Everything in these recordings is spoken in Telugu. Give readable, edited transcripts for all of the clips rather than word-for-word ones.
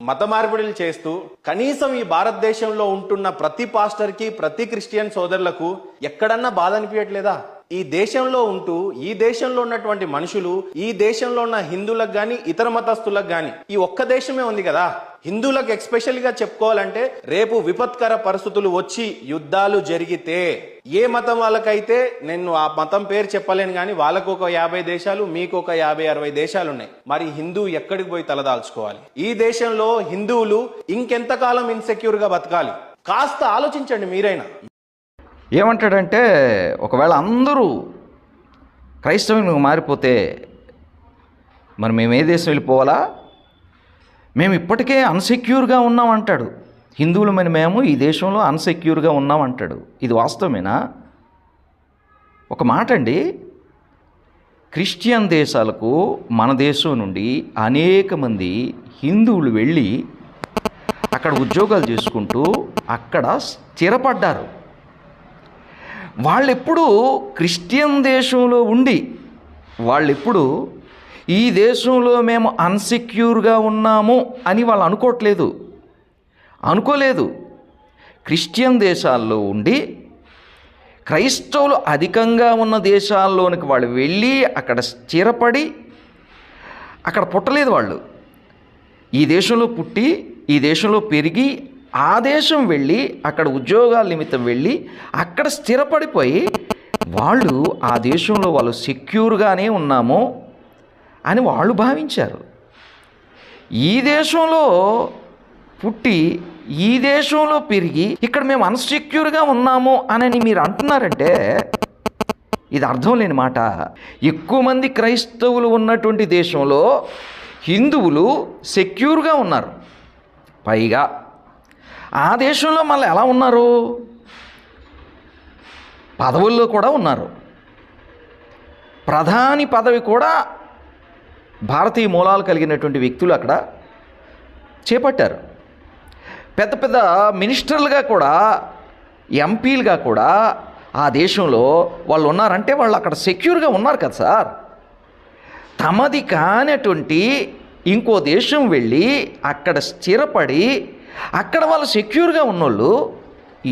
మత మార్పిడులు చేస్తూ కనీసం ఈ భారతదేశంలో ఉంటున్న ప్రతి పాస్టర్కి, ప్రతి క్రిస్టియన్ సోదరులకు ఎక్కడన్నా బాధ అనిపించట్లేదా? ఈ దేశంలో ఉంటూ ఈ దేశంలో ఉన్నటువంటి మనుషులు, ఈ దేశంలో ఉన్న హిందువులకు గాని ఇతర మతస్థులకు గాని ఈ ఒక్క దేశమే ఉంది కదా. హిందువులకు ఎక్స్పెషల్ గా చెప్పుకోవాలంటే రేపు విపత్కర పరిస్థితులు వచ్చి యుద్ధాలు జరిగితే ఏ మతం వాళ్ళకైతే, నేను ఆ మతం పేరు చెప్పలేను కానీ వాళ్ళకు ఒక 50 దేశాలు, మీకు ఒక 50-60 దేశాలు ఉన్నాయి. మరి హిందువు ఎక్కడికి పోయి తలదాల్చుకోవాలి? ఈ దేశంలో హిందువులు ఇంకెంతకాలం ఇన్సెక్యూర్ గా బతకాలి? కాస్త ఆలోచించండి మీరైనా. ఏమంటాడంటే, ఒకవేళ అందరూ క్రైస్తవులకు మారిపోతే మరి మేము ఏ దేశం వెళ్ళిపోవాలా? మేము ఇప్పటికే అన్సెక్యూర్గా ఉన్నామంటాడు. హిందువులమైన మేము ఈ దేశంలో అన్సెక్యూర్గా ఉన్నామంటాడు. ఇది వాస్తవమేనా? ఒక మాట అండి, క్రిస్టియన్ దేశాలకు మన దేశం నుండి అనేక మంది హిందువులు వెళ్ళి అక్కడ ఉద్యోగాలు చేసుకుంటూ అక్కడ స్థిరపడ్డారు. వాళ్ళెప్పుడు క్రిస్టియన్ దేశంలో ఉండి వాళ్ళెప్పుడు ఈ దేశంలో మేము అన్సెక్యూర్గా ఉన్నాము అని వాళ్ళు అనుకోలేదు. క్రిస్టియన్ దేశాల్లో ఉండి క్రైస్తవులు అధికంగా ఉన్న దేశాల్లోనికి వాళ్ళు వెళ్ళి అక్కడ స్థిరపడి అక్కడ పుట్టలేదు. వాళ్ళు ఈ దేశంలో పుట్టి ఈ దేశంలో పెరిగి ఆ దేశం వెళ్ళి అక్కడ ఉద్యోగాల నిమిత్తం వెళ్ళి అక్కడ స్థిరపడిపోయి వాళ్ళు ఆ దేశంలో వాళ్ళు సెక్యూర్గానే ఉన్నాము అని వాళ్ళు భావించారు. ఈ దేశంలో పుట్టి ఈ దేశంలో పెరిగి ఇక్కడ మేము అన్సెక్యూర్గా ఉన్నాము అని మీరు అంటున్నారంటే ఇది అర్థం లేని మాట. ఎక్కువ మంది క్రైస్తవులు ఉన్నటువంటి దేశంలో హిందువులు సెక్యూర్గా ఉన్నారు. పైగా ఆ దేశంలో మళ్ళీ ఎలా ఉన్నారు? పదవుల్లో కూడా ఉన్నారు. ప్రధాని పదవి కూడా భారతీయ మూలాలు కలిగినటువంటి వ్యక్తులు అక్కడ చేపట్టారు. పెద్ద పెద్ద మినిస్టర్లుగా కూడా, ఎంపీలుగా కూడా ఆ దేశంలో వాళ్ళు ఉన్నారంటే వాళ్ళు అక్కడ సెక్యూర్గా ఉన్నారు కదా సార్. తమది కానటువంటి ఇంకో దేశం వెళ్ళి అక్కడ స్థిరపడి అక్కడ వాళ్ళు సెక్యూర్గా ఉన్నోళ్ళు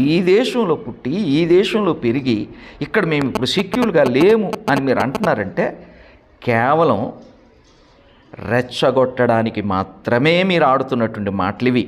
ఈ దేశంలో పుట్టి ఈ దేశంలో పెరిగి ఇక్కడ మేము ఇప్పుడు సెక్యూర్గా లేము అని మీరు అంటున్నారంటే కేవలం రెచ్చగొట్టడానికి మాత్రమే మీరు ఆడుతున్నటువంటి మాటలు ఇవి.